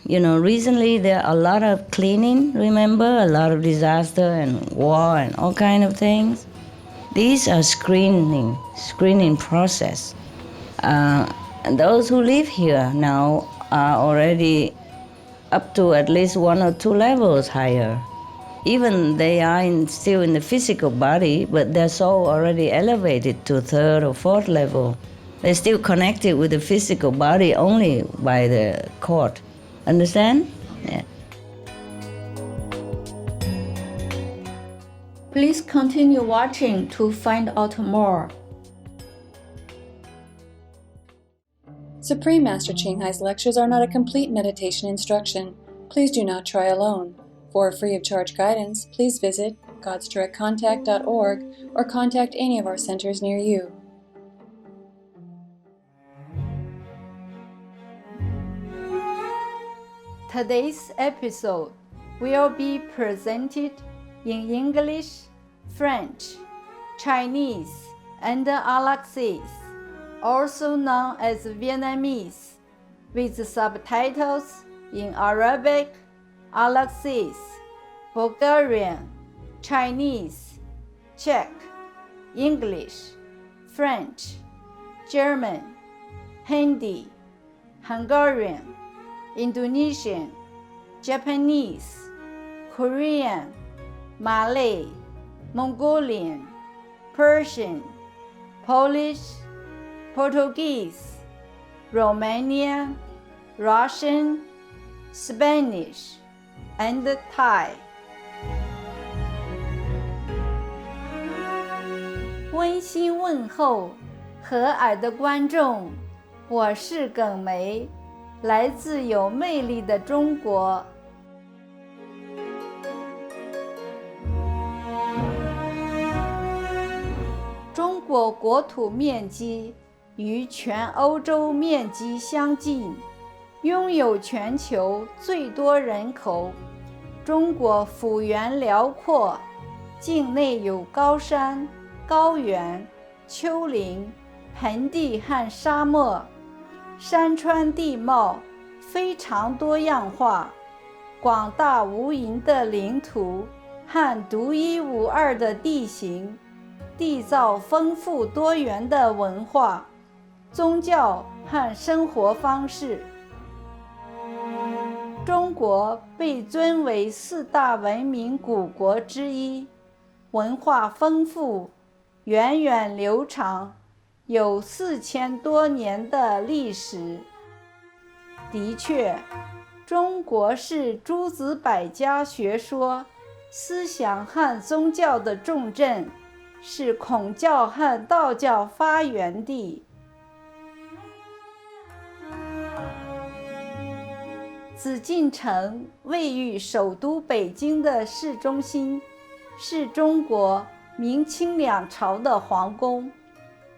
Recently there are a lot of cleaning, remember? A lot of disaster and war and all kind of things. These are screening process. And those who live here now are already up to at least 1 or 2 levels higher. Even they are still in the physical body, but their soul already elevated to 3rd or 4th level. They're still connected with the physical body only by the cord. Understand? Yeah. Please continue watching to find out more. Supreme Master Ching Hai's lectures are not a complete meditation instruction. Please do not try alone. For free of charge guidance, please visit godsdirectcontact.org or contact any of our centers near you. Today's episode will be presented in English, French, Chinese, and Alaxese, also known as Vietnamese, with subtitles in Arabic, Alaxese, Bulgarian, Chinese, Czech, English, French, German, Hindi, Hungarian, Indonesian, Japanese, Korean, Malay, Mongolian, Persian, Polish, Portuguese, Romanian, Russian, Spanish, and Thai. 温馨问候，和蔼的观众，我是耿梅，来自有魅力的中国。中国国土面积与全欧洲面积相近，拥有全球最多人口。中国幅员辽阔，境内有高山、高原、丘陵、盆地和沙漠，山川地貌非常多样化，广大无垠的领土和独一无二的地形，缔造丰富多元的文化、宗教和生活方式。中国被尊为4大文明古国之一，文化丰富，源远流长，有4000多年的历史。的确，中国是诸子百家学说、思想和宗教的重镇，是孔教和道教发源地。紫禁城位于首都北京的市中心，是中国明清两朝的皇宫。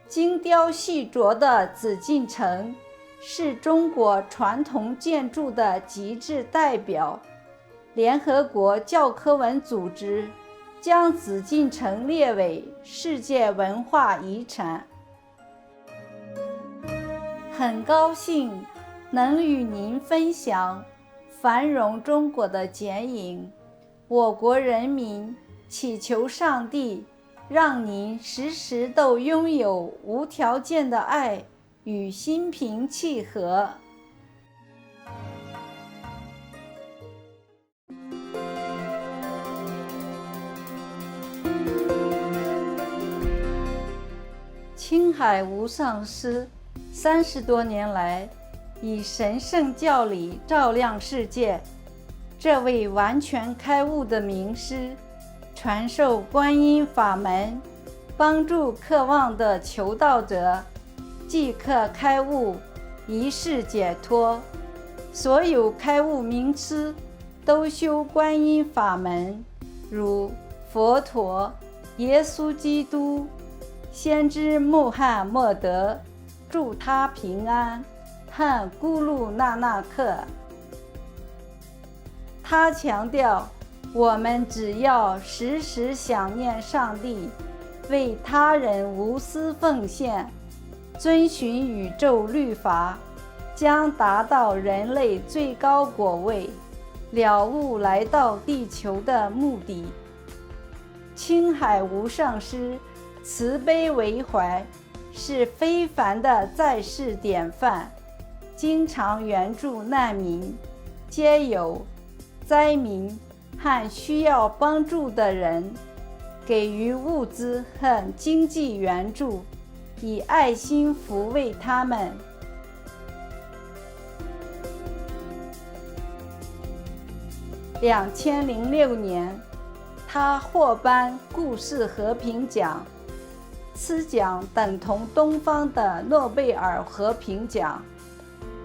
精雕细琢的紫禁城是中国传统建筑的极致代表。联合国教科文组织将紫禁城列为世界文化遗产。很高兴能与您分享繁荣中国的剪影。我国人民祈求上帝让您时时都拥有无条件的爱与心平气和。青海无上师30多年来以神圣教理照亮世界，这位完全开悟的名师传授观音法门，帮助渴望的求道者即刻开悟，一世解脱。所有开悟名师都修观音法门，如佛陀、耶稣基督、先知穆罕默德，祝他平安，和咕噜那纳克。他强调，我们只要时时想念上帝，为他人无私奉献，遵循宇宙律法，将达到人类最高果位，了悟来到地球的目的。青海无上师慈悲为怀，是非凡的在世典范，经常援助难民、街友、灾民和需要帮助的人，给予物资和经济援助，以爱心抚慰他们。2006年，他获颁故事和平奖，此奖等同东方的诺贝尔和平奖。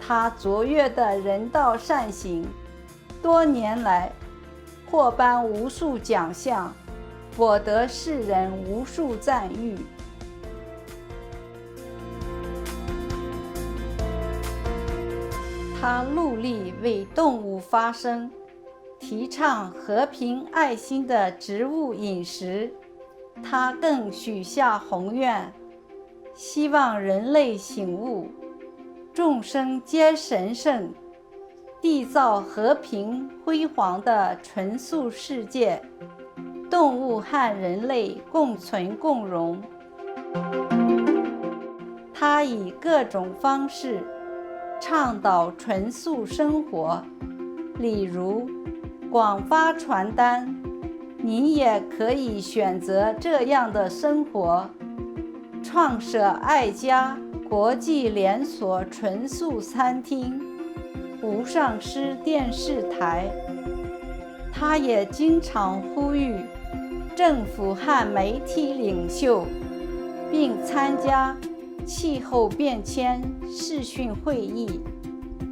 他卓越的人道善行，多年来获颁无数奖项，博得世人无数赞誉。他努力为动物发声，提倡和平爱心的植物饮食。他更许下宏愿，希望人类醒悟，众生皆神圣，缔造和平辉煌的纯素世界，动物和人类共存共荣。他以各种方式倡导纯素生活，例如广发传单，您也可以选择这样的生活。创设爱家国际连锁纯素餐厅，无上师电视台。他也经常呼吁政府和媒体领袖，并参加气候变迁视讯会议。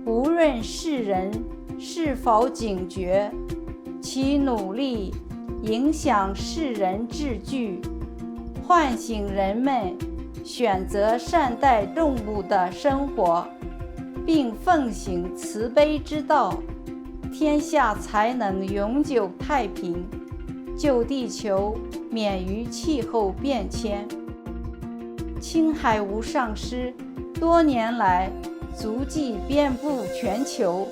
无论世人是否警觉，其努力影响世人志具，唤醒人们选择善待动物的生活，并奉行慈悲之道，天下才能永久太平，救地球免于气候变迁。青海无上师多年来足迹遍布全球，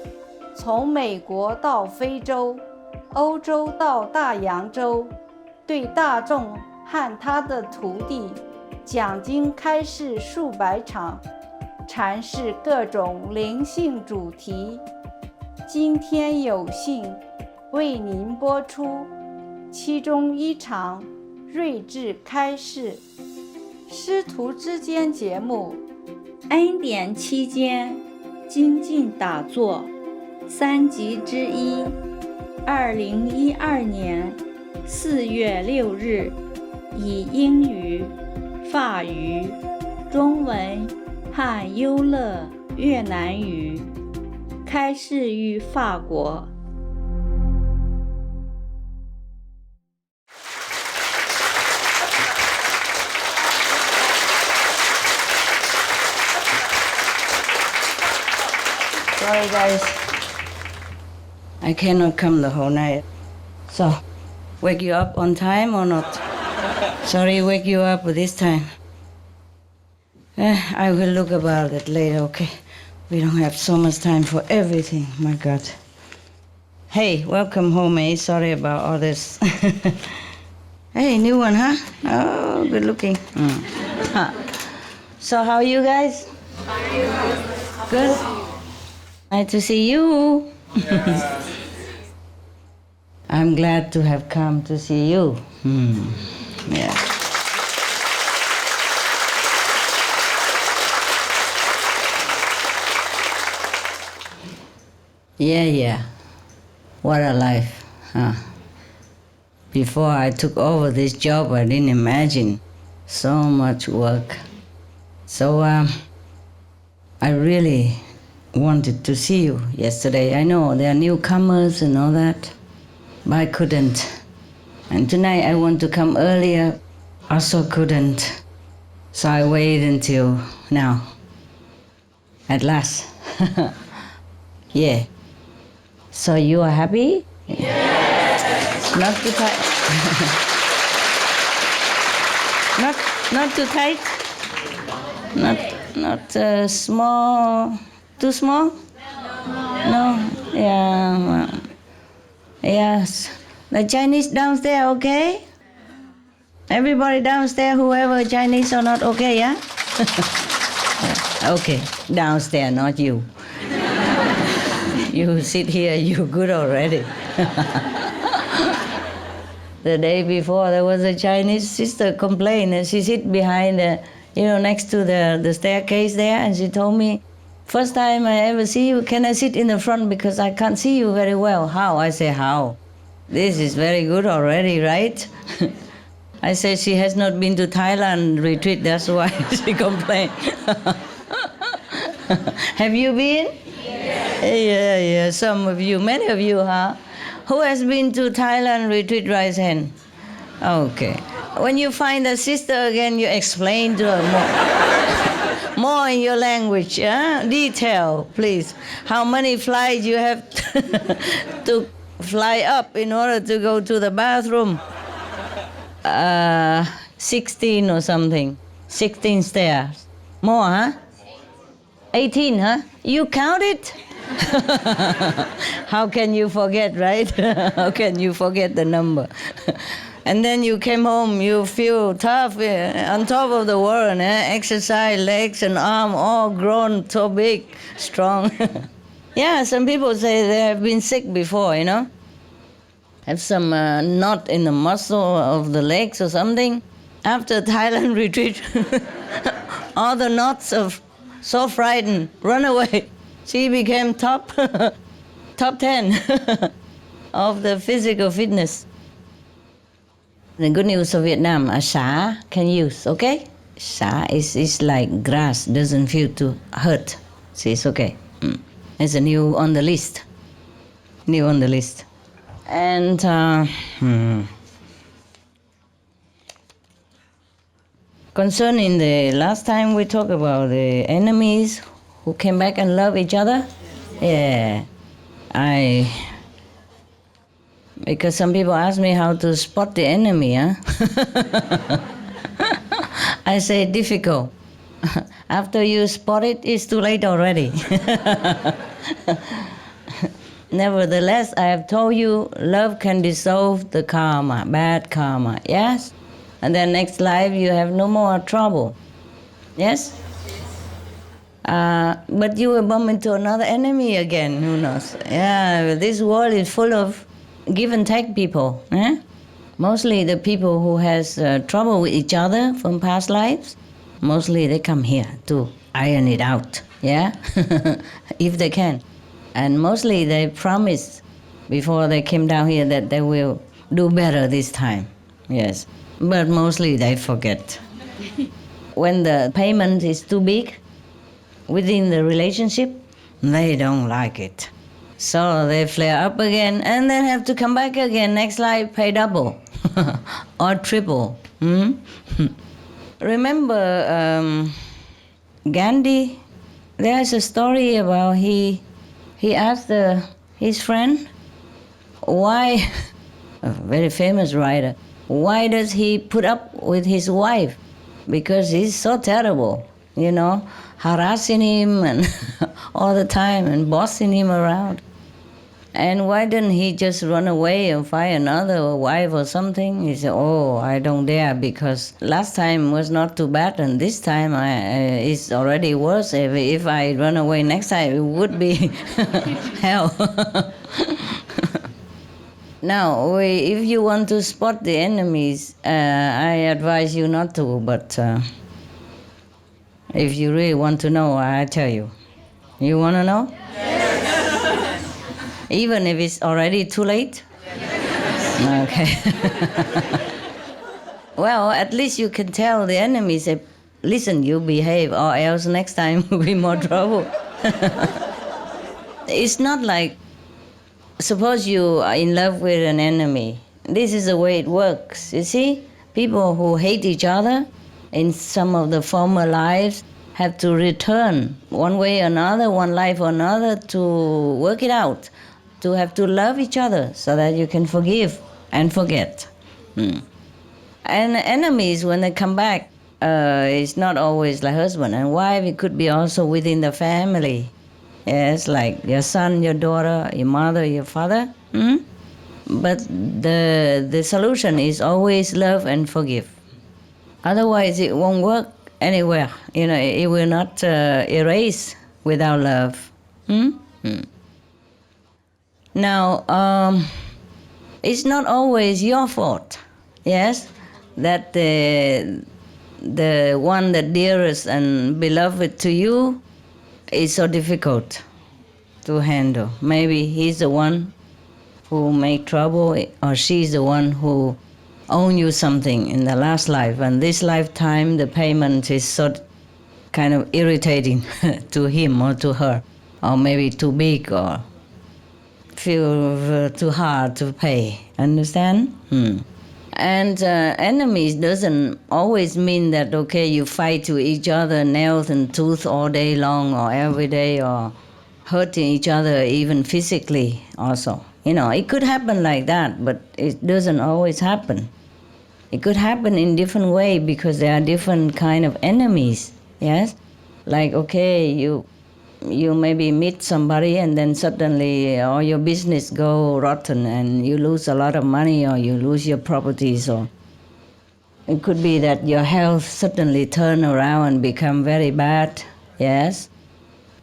从美国到非洲，欧洲到大洋洲，对大众和他的徒弟讲经开示数百场，阐释各种灵性主题。今天有幸为您播出其中一场睿智开示，师徒之间节目恩典期间精进打坐3集之一，2012年4月6日，以英语、法语、中文和优勒越南语开示于法国。Sorry guys, I cannot come the whole night. So, wake you up on time or not? Sorry, wake you up this time. I will look about it later, okay? We don't have so much time for everything, my God. Hey, welcome home, eh? Sorry about all this. Hey, new one, huh? Oh, good looking. So how are you guys? Good? Nice to see you. I'm glad to have come to see you. Yeah. Yeah. What a life, huh? Before I took over this job, I didn't imagine so much work. So I really wanted to see you yesterday. I know there are newcomers and all that, but I couldn't. And tonight I want to come earlier, also couldn't. So I waited until now. At last. Yeah. So you are happy? Yes. Not too tight. not too tight. Not small. Too small? No? Yeah. Well, yes. The Chinese downstairs, okay? Everybody downstairs, whoever Chinese or not, okay, yeah? Okay, downstairs, not you. You sit here, you good already. The day before, there was a Chinese sister complained, and she sit behind, next to the staircase there, and she told me, first time I ever see you, can I sit in the front because I can't see you very well? How? I say, how? This is very good already, right? I said she has not been to Thailand retreat, that's why she complained. Have you been? Yeah, some of you, many of you, huh? Who has been to Thailand retreat, raise hand? Okay. When you find a sister again, you explain to her more in your language, detail, please. How many flights you have to fly up in order to go to the bathroom? 16 or something. 16 stairs. More, huh? 18, huh? You count it? How can you forget, right? How can you forget the number? And then you came home, you feel tough on top of the world, exercise, legs and arm all grown so big, strong. Yeah, some people say they have been sick before, have some knot in the muscle of the legs or something. After Thailand retreat, all the knots of so frightened, run away. She became top 10 of the physical fitness. The good news of Vietnam, xả can use, okay? Xả is like grass, doesn't feel to hurt. See, it's okay. It's a new on the list. New on the list. And concerning the last time we talked about the enemies who came back and love each other, yeah, because some people ask me how to spot the enemy, I say difficult. After you spot it, it's too late already. Nevertheless, I have told you, love can dissolve the karma, bad karma, yes? And then next life, you have no more trouble, yes? But you will bump into another enemy again, who knows? Yeah, this world is full of give and take people, Mostly the people who has trouble with each other from past lives, mostly they come here to iron it out, yeah? If they can. And mostly they promise before they came down here that they will do better this time, yes. But mostly they forget. When the payment is too big within the relationship, they don't like it. So they flare up again and then have to come back again. Next life, pay double or triple. Remember Gandhi? There's a story about he asked his friend, why, a very famous writer, why does he put up with his wife? Because he's so terrible, harassing him and all the time and bossing him around. And why didn't he just run away and find another wife or something? He said, oh, I don't dare because last time was not too bad and this time it's already worse. If I run away next time, it would be hell. Now, if you want to spot the enemies, I advise you not to, but if you really want to know, I tell you. You want to know? Even if it's already too late? Yes. Okay. Well, at least you can tell the enemy, say, listen, you behave or else next time will be more trouble. It's not like, suppose you are in love with an enemy. This is the way it works. You see, people who hate each other in some of the former lives have to return one way or another, one life or another to work it out. To have to love each other so that you can forgive and forget. And enemies, when they come back, it's not always like husband and wife. It could be also within the family. Yes, like your son, your daughter, your mother, your father. But the solution is always love and forgive. Otherwise, it won't work anywhere. It will not erase without love. Now, it's not always your fault. Yes, that the one that dearest and beloved to you is so difficult to handle. Maybe he's the one who made trouble, or she's the one who owe you something in the last life, and this lifetime the payment is so kind of irritating to him or to her, or maybe too big, or feel too hard to pay. Understand? And enemies doesn't always mean that, okay, you fight to each other, nails and tooth all day long or every day, or hurting each other even physically also. It could happen like that, but it doesn't always happen. It could happen in different way because there are different kind of enemies, yes? Like, okay, you maybe meet somebody and then suddenly all your business go rotten and you lose a lot of money, or you lose your properties, or it could be that your health suddenly turn around and become very bad, yes?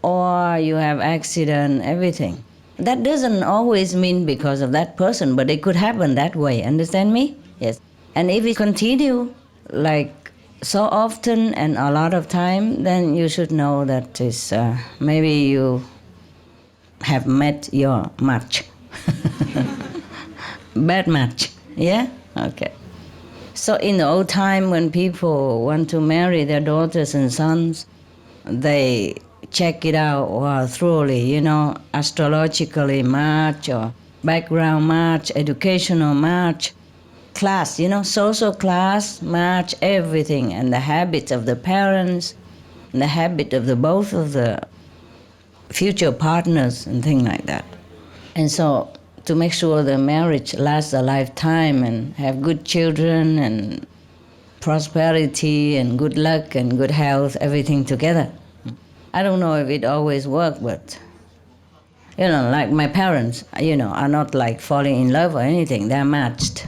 Or you have accident, everything. That doesn't always mean because of that person, but it could happen that way, understand me? Yes. And if it continue like so often and a lot of time, then you should know that is maybe you have met your match. Bad match, yeah? Okay. So in the old time when people want to marry their daughters and sons, they check it out thoroughly, astrologically match, or background match, educational match, class, social class match, everything, and the habits of the parents, and the habit of the both of the future partners and things like that. And so to make sure the marriage lasts a lifetime and have good children and prosperity and good luck and good health, everything together. I don't know if it always works, but, like my parents, are not like falling in love or anything. They're matched,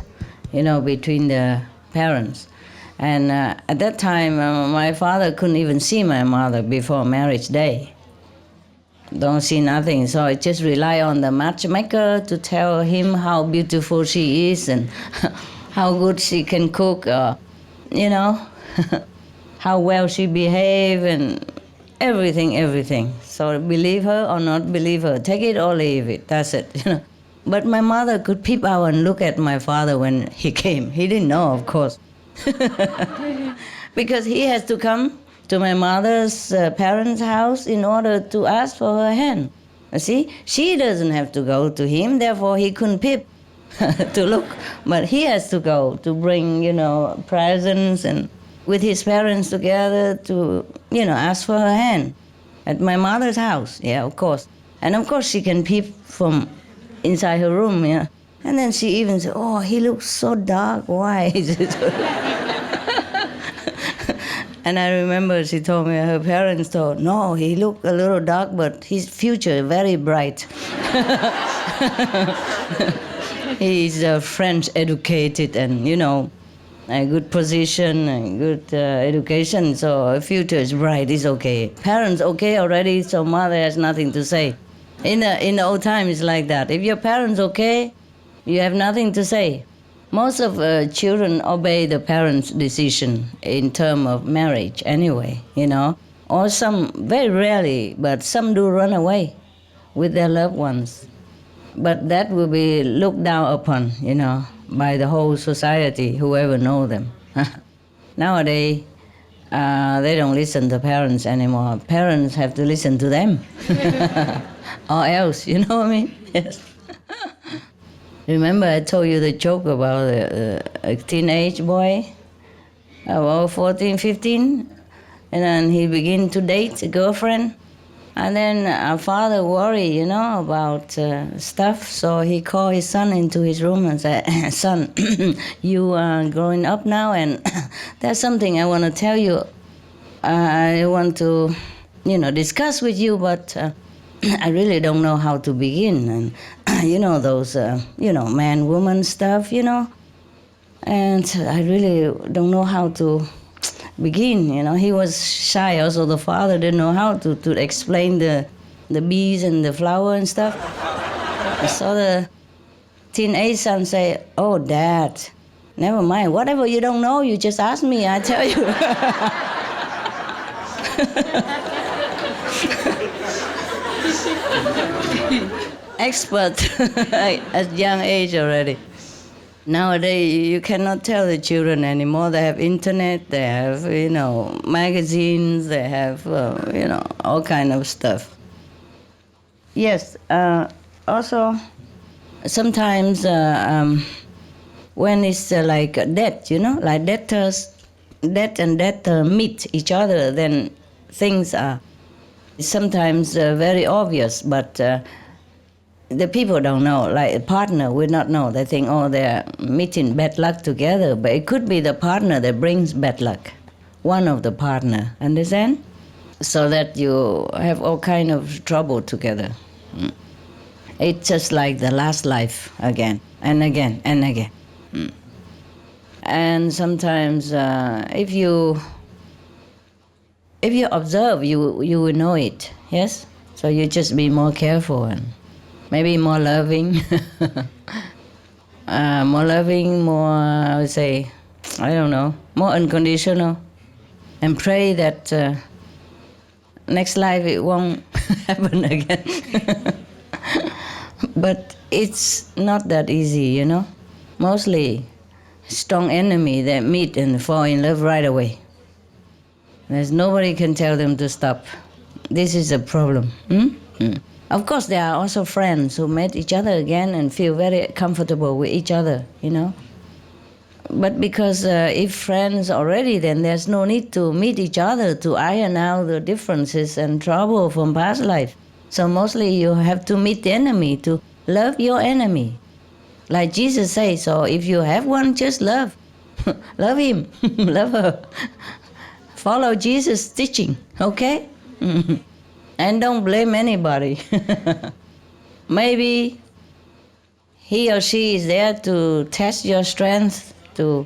between the parents. And at that time, my father couldn't even see my mother before marriage day. Don't see nothing, so I just rely on the matchmaker to tell him how beautiful she is and how good she can cook, how well she behave, and everything. So believe her or not believe her, take it or leave it, that's it. But my mother could peep out and look at my father when he came. He didn't know, of course. Because he has to come to my mother's parents' house in order to ask for her hand. You see, she doesn't have to go to him, therefore he couldn't peep to look. But he has to go to bring, presents and with his parents together to, ask for her hand at my mother's house. Yeah, of course. And of course she can peep from inside her room, yeah. And then she even said, oh, he looks so dark, why is it? And I remember she told me, her parents told, no, he looked a little dark, but his future very bright. He's French educated and, a good position and good education, so her future is bright, it's okay. Parents okay already, so mother has nothing to say. In the old time, it's like that. If your parents okay, you have nothing to say. Most of children obey the parents' decision in terms of marriage anyway, Or some, very rarely, but some do run away with their loved ones. But that will be looked down upon, by the whole society, whoever know them. Nowadays, they don't listen to parents anymore. Parents have to listen to them. Or else, you know what I mean? Yes. Remember I told you the joke about a teenage boy, about 14, 15, and then he began to date a girlfriend. And then our father worried, about stuff, so he called his son into his room and said, son, you are growing up now, and there's something I want to tell you. I want to, discuss with you, but I really don't know how to begin. And those, man-woman stuff, And I really don't know how to begin, He was shy also. The father didn't know how to explain the bees and the flower and stuff. So the teenage son say, "Oh, Dad, never mind. Whatever you don't know, you just ask me, I tell you." Expert at young age already. Nowadays, you cannot tell the children anymore. They have internet, they have, magazines, they have, all kind of stuff. Yes, also, sometimes when it's like death, like death and death meet each other, then things are sometimes very obvious, but the people don't know, like a partner would not know. They think, oh, they're meeting bad luck together, but it could be the partner that brings bad luck, one of the partner, understand? So that you have all kind of trouble together. It's just like the last life again and again and again. And sometimes if you observe, you will know it, yes? So you just be more careful and maybe more loving, more, I would say, I don't know, more unconditional, and pray that next life it won't happen again. But it's not that easy, Mostly strong enemy that meet and fall in love right away. There's nobody can tell them to stop. This is a problem. Of course, there are also friends who met each other again and feel very comfortable with each other, But because if friends already, then there's no need to meet each other to iron out the differences and trouble from past life. So mostly you have to meet the enemy, to love your enemy. Like Jesus says, so if you have one, just love. Love him, love her. Follow Jesus' teaching, okay? And don't blame anybody. Maybe he or she is there to test your strength, to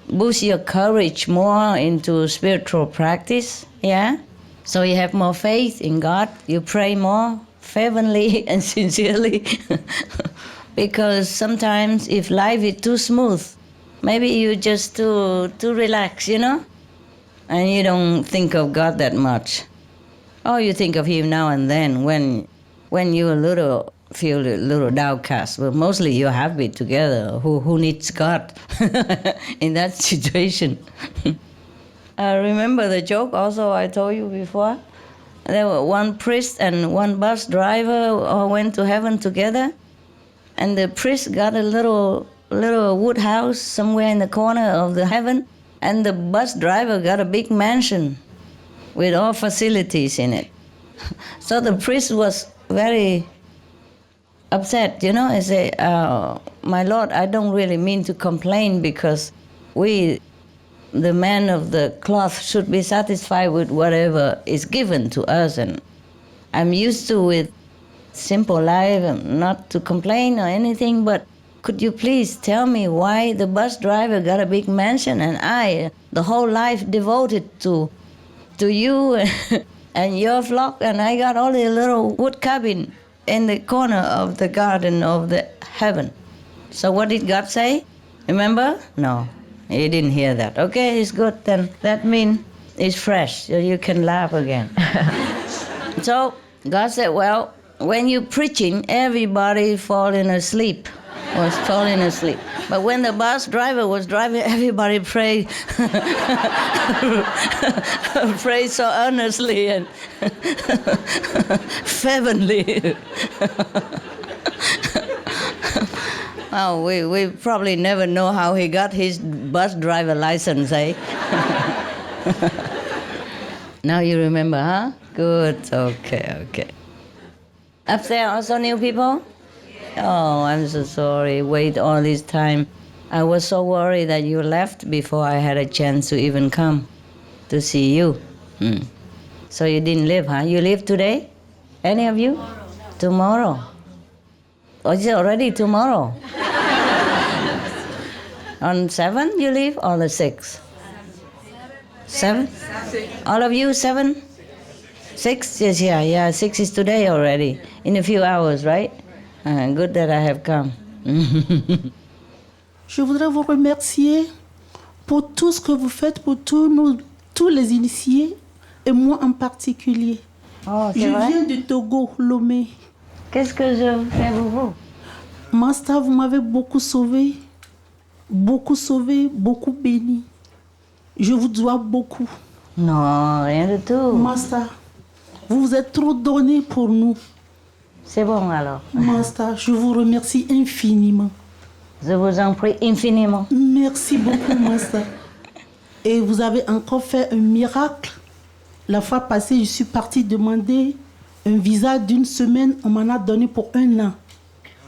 boost your courage more into spiritual practice, yeah? So you have more faith in God, you pray more fervently and sincerely. Because sometimes if life is too smooth, maybe you just too relaxed, And you don't think of God that much. Or you think of him now and then when you feel a little downcast. But mostly you're happy together. Who needs God in that situation? I remember the joke also I told you before. There were one priest and one bus driver all went to heaven together. And the priest got a little wood house somewhere in the corner of the heaven. And the bus driver got a big mansion with all facilities in it. So the priest was very upset, He said, "My Lord, I don't really mean to complain because we, the man of the cloth, should be satisfied with whatever is given to us. And I'm used to with simple life, not to complain or anything, but could you please tell me why the bus driver got a big mansion and I, the whole life devoted to you and your flock, and I got only a little wood cabin in the corner of the garden of the heaven." So what did God say? Remember? No, he didn't hear that. Okay, it's good then. That means it's fresh, so you can laugh again. So God said, well, when you're preaching, everybody was falling asleep. But when the bus driver was driving, everybody prayed, prayed so earnestly and fervently. Well, we probably never know how he got his bus driver license, eh? Now you remember, huh? Good, okay. Up there also new people? Oh, I'm so sorry. Wait all this time. I was so worried that you left before I had a chance to even come to see you. So you didn't leave, huh? You leave today? Any of you? Tomorrow. Oh, is it already tomorrow? On 7 you leave or the 6th? 7? All of you 7? 6? Yes, yeah. 6 is today already. In a few hours, right? Good that I have come. Je voudrais vous remercier pour tout ce que vous faites pour tous les initiés et moi en particulier. Oh, Je c'est vrai? viens du Togo, Lomé. Qu'est-ce que je fais pour vous? Master, vous m'avez beaucoup sauvé, beaucoup béni. Je vous dois beaucoup. Non, rien du tout. Master, vous vous êtes trop donné pour nous. C'est bon alors. Master, je vous remercie infiniment. Je vous en prie infiniment. Merci beaucoup, Master. Et vous avez encore fait un miracle. La fois passée, je suis partie demander un visa d'une semaine. On m'en a donné pour 1 an.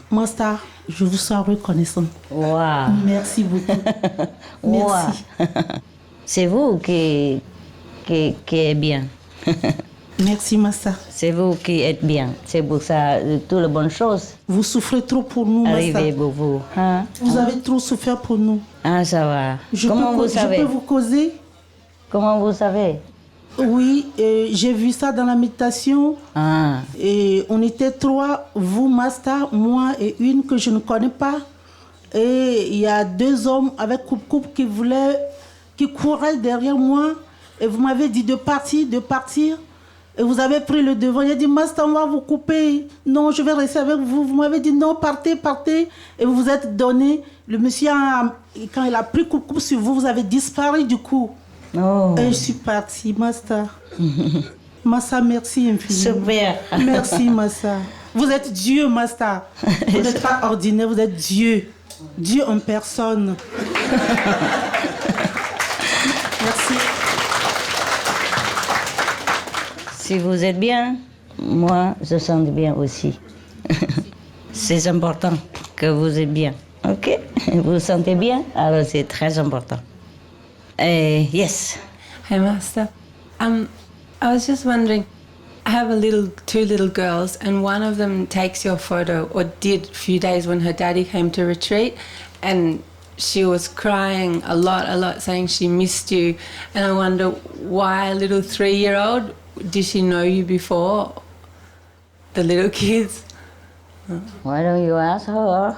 Master, je vous suis reconnaissant. Wow. Merci beaucoup. Merci. Wow. C'est vous qui est bien. Merci, Master. C'est vous qui êtes bien. C'est pour ça, toutes les bonnes choses Vous souffrez trop pour nous, arrivent Master. pour vous. Hein? Vous avez trop souffert pour nous. Ah, ça va. Comment vous Je savez? peux vous causer? Comment vous savez? Oui, j'ai vu ça dans la méditation. Ah. Et on était 3, vous, Master, moi et une que je ne connais pas. Et il y a 2 hommes avec coupe-coupe qui couraient derrière moi. Et vous m'avez dit de partir. Et vous avez pris le devant. Il a dit, Master, on va vous couper. Non, je vais rester avec vous. Vous m'avez dit, non, partez. Et vous vous êtes donné. Le monsieur, quand il a pris coupe-coupe sur vous, vous avez disparu du coup. Oh. Et je suis partie, Master. Master, merci infiniment. Super. Merci, Master. Vous êtes Dieu, Master. Vous n'êtes pas ordinaire, vous êtes Dieu. Dieu en personne. Merci. Si vous êtes bien, moi, je sens bien aussi. C'est important que vous êtes bien. OK? Vous vous sentez bien? Alors, c'est très important. Yes. Hey, Master. I was just wondering, I have two little girls, and one of them takes your photo, or did a few days when her daddy came to retreat, and she was crying a lot, saying she missed you. And I wonder why a little 3-year-old, did she know you before? The little kids? Why don't you ask her?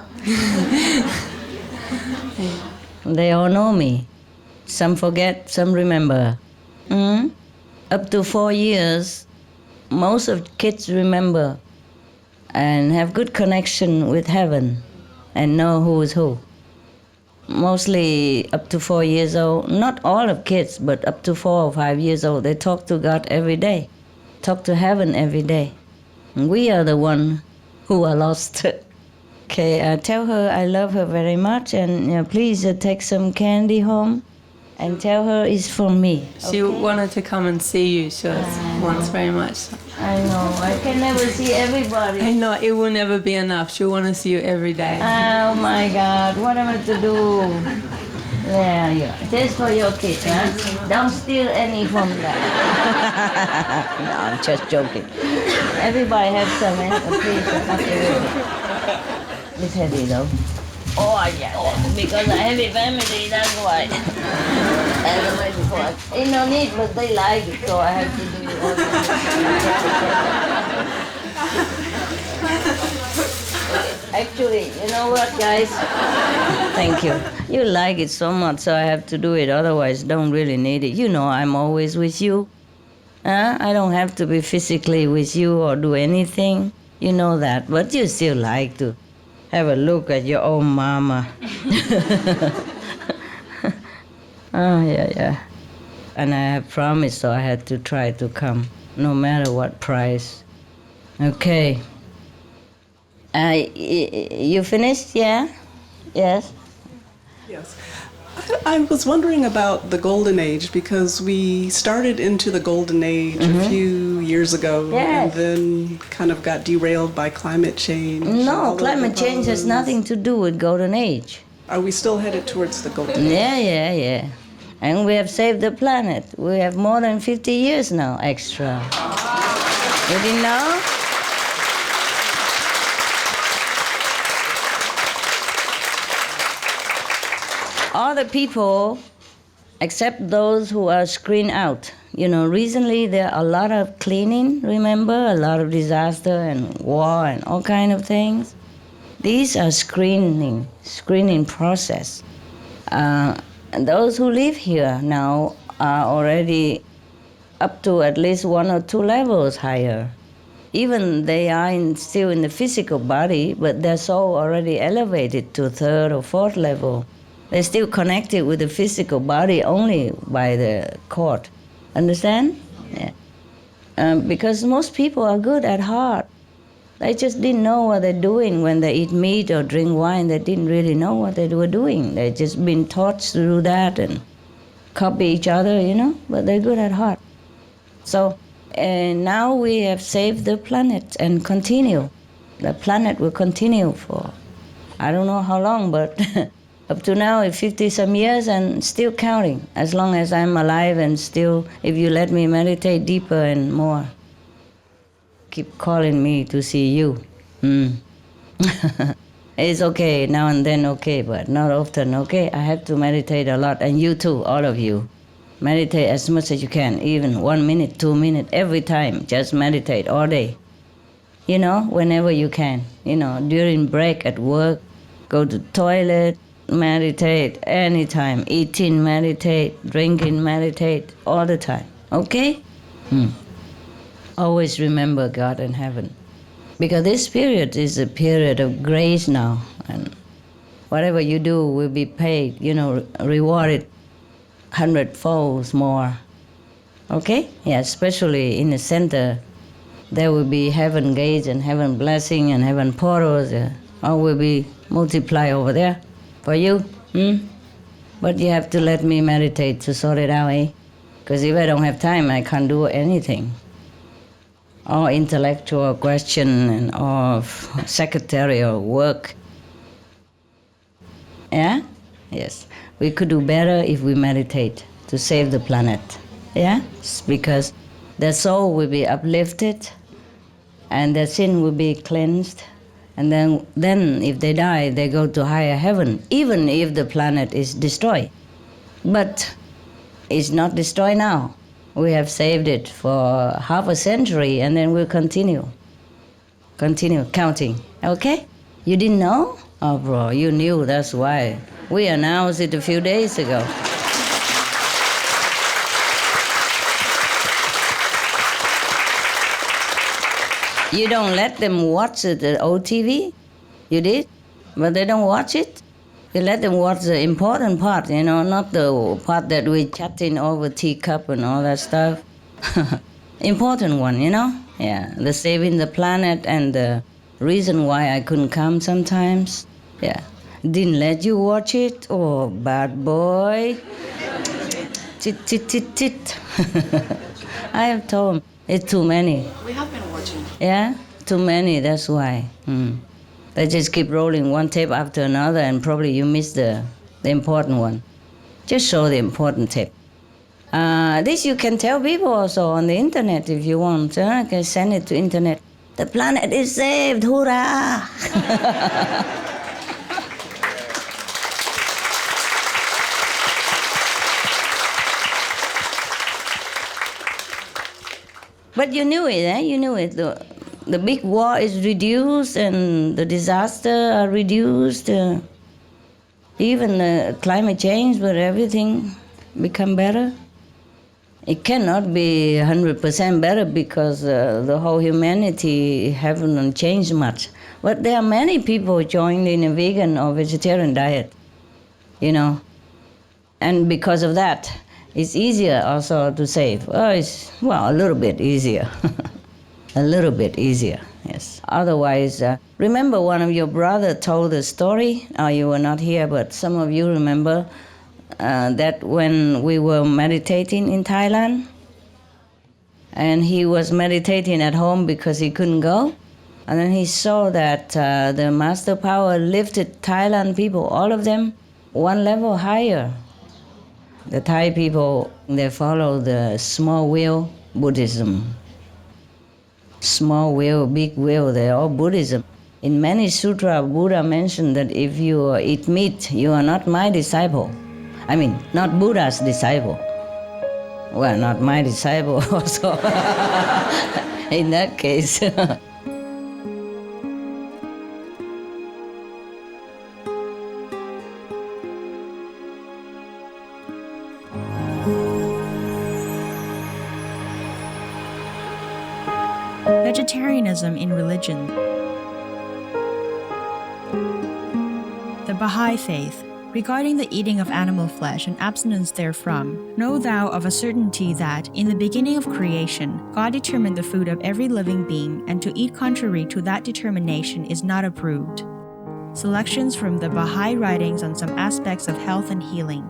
They all know me. Some forget, some remember. Up to 4 years, most of kids remember and have good connection with heaven and know who is who. Mostly up to 4 years old, not all of kids, but up to 4 or 5 years old, they talk to God every day, talk to heaven every day. We are the one who are lost. Okay, tell her I love her very much, and please take some candy home and tell her it's for me. She wanted to come and see you, wants very much. I know, I can never see everybody. I know, it will never be enough. She'll want to see you every day. Oh my God, what am I to do? There you are. Just for your kids, huh? Don't steal any from that. No, I'm just joking. Everybody have some, please, it's heavy though. Oh yeah, because I have a family, that's why. That's the way before. Ain't no need, but they like it, so I have to do it all. Actually, you know what, guys? Thank you. You like it so much, so I have to do it. Otherwise, don't really need it. You know I'm always with you. I don't have to be physically with you or do anything. You know that, but you still like to have a look at your own mama. Oh, yeah. And I have promised, so I had to try to come, no matter what price. Okay. You finished? Yeah? Yes? Yes. I was wondering about the Golden Age, because we started into the Golden Age a few years ago, Yes. and then kind of got derailed by climate change. No, climate change has nothing to do with Golden Age. Are we still headed towards the Golden Age? Yeah. And we have saved the planet. We have more than 50 years now extra. You didn't know? all the people except those who are screened out. Recently there are a lot of cleaning, remember? A lot of disaster and war and all kind of things. These are screening process. And those who live here now are already up to at least 1 or 2 levels higher. Even they are still in the physical body, but their soul already elevated to 3rd or 4th level. They're still connected with the physical body only by the cord. Understand? Yeah. Because most people are good at heart. They just didn't know what they're doing when they eat meat or drink wine. They didn't really know what they were doing. They just been taught to do that and copy each other, but they're good at heart. So now we have saved the planet and continue. The planet will continue for, I don't know how long, but up to now, it's 50-some years and still counting. As long as I'm alive and still, if you let me meditate deeper and more. Keep calling me to see you. It's okay, now and then okay, but not often, okay? I have to meditate a lot, and you too, all of you. Meditate as much as you can, even 1 minute, 2 minutes, every time. Just meditate all day. Whenever you can. During break at work, go to toilet, meditate anytime. Eating, meditate. Drinking, meditate. All the time. Okay? Always remember God in heaven. Because this period is a period of grace now. And whatever you do will be paid, rewarded 100-fold more. Okay? Yeah, especially in the center, there will be heaven gates and heaven blessing and heaven portals. All will be multiplied over there for you. But you have to let me meditate to sort it out, eh? Because if I don't have time, I can't do anything. All intellectual question and all secretarial work. Yeah? Yes. We could do better if we meditate to save the planet. Yeah? Because their soul will be uplifted and their sin will be cleansed. And then if they die, they go to higher heaven, even if the planet is destroyed. But it's not destroyed now. We have saved it for half a century, and then we'll continue counting. Okay? You didn't know? Oh, bro, you knew, that's why. We announced it a few days ago. You don't let them watch the old TV? You did? But they don't watch it? You let them watch the important part, not the part that we chatting over teacup and all that stuff. Important one, Yeah, the saving the planet and the reason why I couldn't come sometimes. Yeah. Didn't let you watch it? Oh, bad boy. Tit. I have told him, it's too many. We have been watching. Yeah? Too many, that's why. They just keep rolling one tape after another, and probably you miss the important one. Just show the important tape. This you can tell people also on the internet if you want. I can send it to internet. The planet is saved, hurrah! But you knew it, eh? You knew it. The big war is reduced and the disaster are reduced. Even the climate change, but everything become better. It cannot be 100% better because the whole humanity haven't changed much. But there are many people joined in a vegan or vegetarian diet, And because of that, it's easier also to save. A little bit easier. A little bit easier, yes. Otherwise, remember one of your brother told a story. You were not here, but some of you remember that when we were meditating in Thailand, and he was meditating at home because he couldn't go, and then he saw that the master power lifted Thailand people, all of them, one level higher. The Thai people, they follow the small wheel Buddhism. Small wheel, big wheel, they're all Buddhism. In many sutra, Buddha mentioned that if you eat meat, you are not my disciple. I mean, not Buddha's disciple. Well, not my disciple also. In that case. Vegetarianism in religion. The Baha'i Faith. Regarding the eating of animal flesh and abstinence therefrom, know thou of a certainty that, in the beginning of creation, God determined the food of every living being, and to eat contrary to that determination is not approved. Selections from the Baha'i writings on some aspects of health and healing.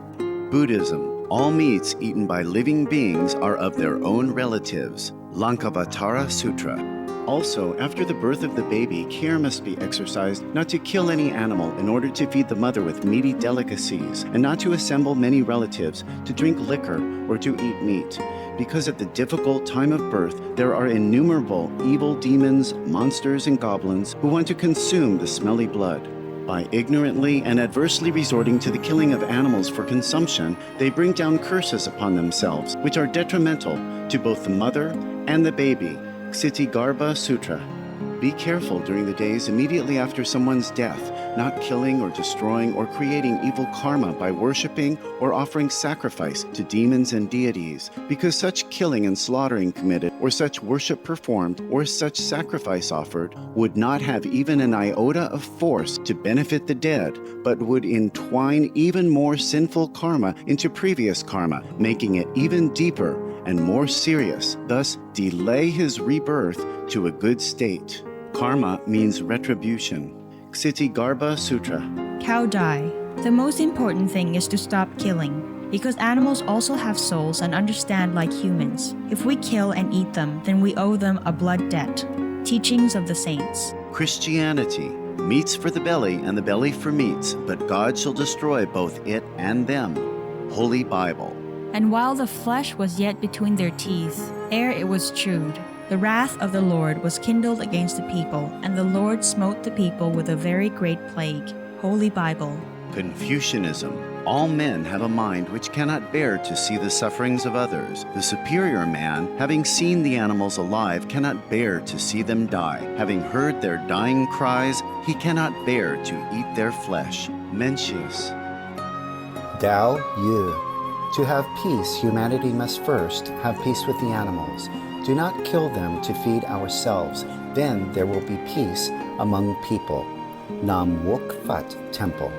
Buddhism. All meats eaten by living beings are of their own relatives. Lankavatara Sutra. Also, after the birth of the baby, care must be exercised not to kill any animal in order to feed the mother with meaty delicacies, and not to assemble many relatives to drink liquor or to eat meat. Because at the difficult time of birth, there are innumerable evil demons, monsters, and goblins who want to consume the smelly blood. By ignorantly and adversely resorting to the killing of animals for consumption, they bring down curses upon themselves, which are detrimental to both the mother and the baby. Ksitigarbha Sutra. Be careful during the days immediately after someone's death, not killing or destroying or creating evil karma by worshiping or offering sacrifice to demons and deities, because such killing and slaughtering committed, or such worship performed, or such sacrifice offered, would not have even an iota of force to benefit the dead, but would entwine even more sinful karma into previous karma, making it even deeper and more serious, thus delay his rebirth to a good state. Karma means retribution. Ksitigarbha Sutra. Cow die. The most important thing is to stop killing, because animals also have souls and understand like humans. If we kill and eat them, then we owe them a blood debt. Teachings of the Saints. Christianity. Meats for the belly and the belly for meats, but God shall destroy both it and them. Holy Bible. And while the flesh was yet between their teeth, ere it was chewed, the wrath of the Lord was kindled against the people, and the Lord smote the people with a very great plague. Holy Bible. Confucianism. All men have a mind which cannot bear to see the sufferings of others. The superior man, having seen the animals alive, cannot bear to see them die. Having heard their dying cries, he cannot bear to eat their flesh. Mencius. Tao Yu. To have peace, humanity must first have peace with the animals. Do not kill them to feed ourselves. Then there will be peace among people. Nam Wook Fat Temple.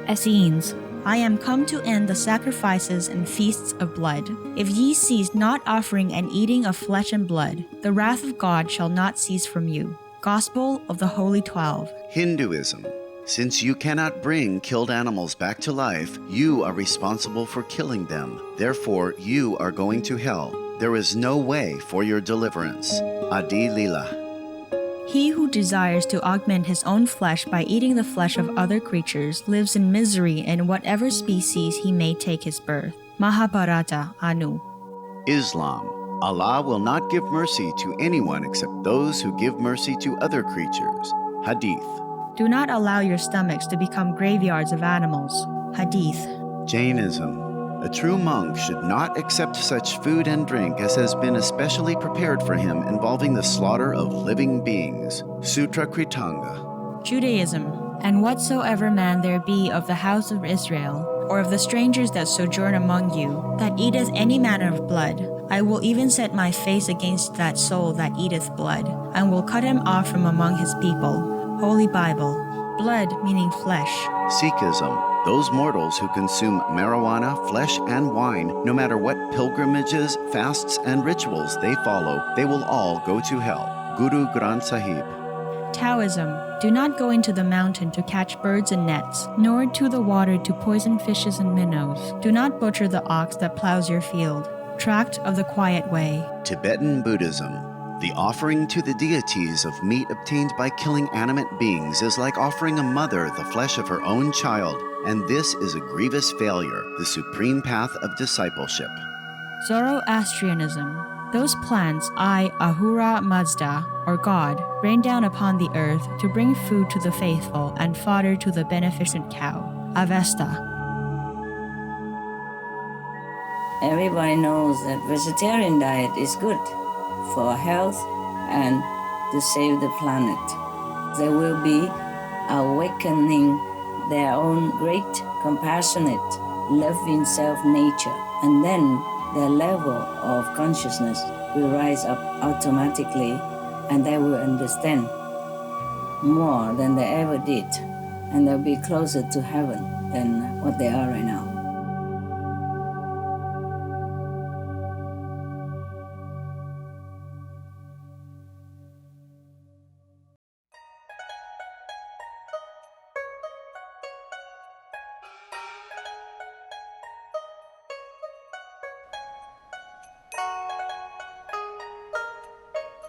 Essenes. I am come to end the sacrifices and feasts of blood. If ye cease not offering and eating of flesh and blood, the wrath of God shall not cease from you. Gospel of the Holy 12. Hinduism. Since you cannot bring killed animals back to life, you are responsible for killing them. Therefore, you are going to hell. There is no way for your deliverance. Adi Lila. He who desires to augment his own flesh by eating the flesh of other creatures lives in misery in whatever species he may take his birth. Mahabharata, Anu. Islam. Allah will not give mercy to anyone except those who give mercy to other creatures. Hadith. Do not allow your stomachs to become graveyards of animals. Hadith. Jainism. A true monk should not accept such food and drink as has been especially prepared for him involving the slaughter of living beings. Sutra Kritanga. Judaism. And whatsoever man there be of the house of Israel, or of the strangers that sojourn among you, that eateth any manner of blood, I will even set my face against that soul that eateth blood, and will cut him off from among his people. Holy Bible. Blood meaning flesh. Sikhism. Those mortals who consume marijuana, flesh, and wine, no matter what pilgrimages, fasts, and rituals they follow, they will all go to hell. Guru Granth Sahib. Taoism. Do not go into the mountain to catch birds and nets, nor to the water to poison fishes and minnows. Do not butcher the ox that plows your field. Tract of the Quiet Way. Tibetan Buddhism. The offering to the deities of meat obtained by killing animate beings is like offering a mother the flesh of her own child, and this is a grievous failure, the supreme path of discipleship. Zoroastrianism. Those plants I, Ahura Mazda, or God, rained down upon the earth to bring food to the faithful and fodder to the beneficent cow. Avesta. Everybody knows that vegetarian diet is good for health and to save the planet. They will be awakening their own great, compassionate, loving self-nature, and then their level of consciousness will rise up automatically, and they will understand more than they ever did, and they'll be closer to heaven than what they are right now.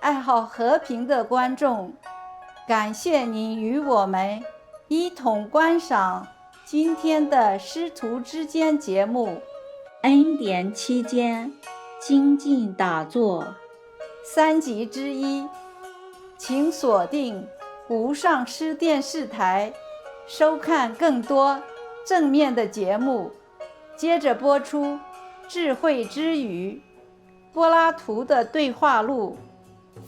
爱好和平的观众，感谢您与我们一同观赏今天的师徒之间节目。恩典期间精进打坐3集之一，请锁定无上师电视台，收看更多正面的节目。接着播出智慧之语，柏拉图的对话录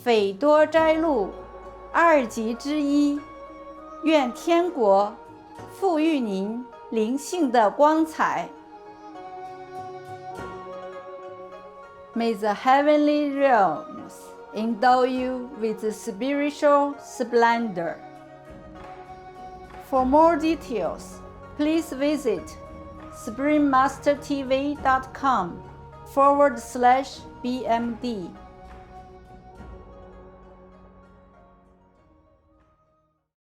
斐多斋录2集之一。愿天国赋予您灵性的光彩。May the heavenly realms endow you with spiritual splendor. For more details, please visit springmastertv.com/BMD.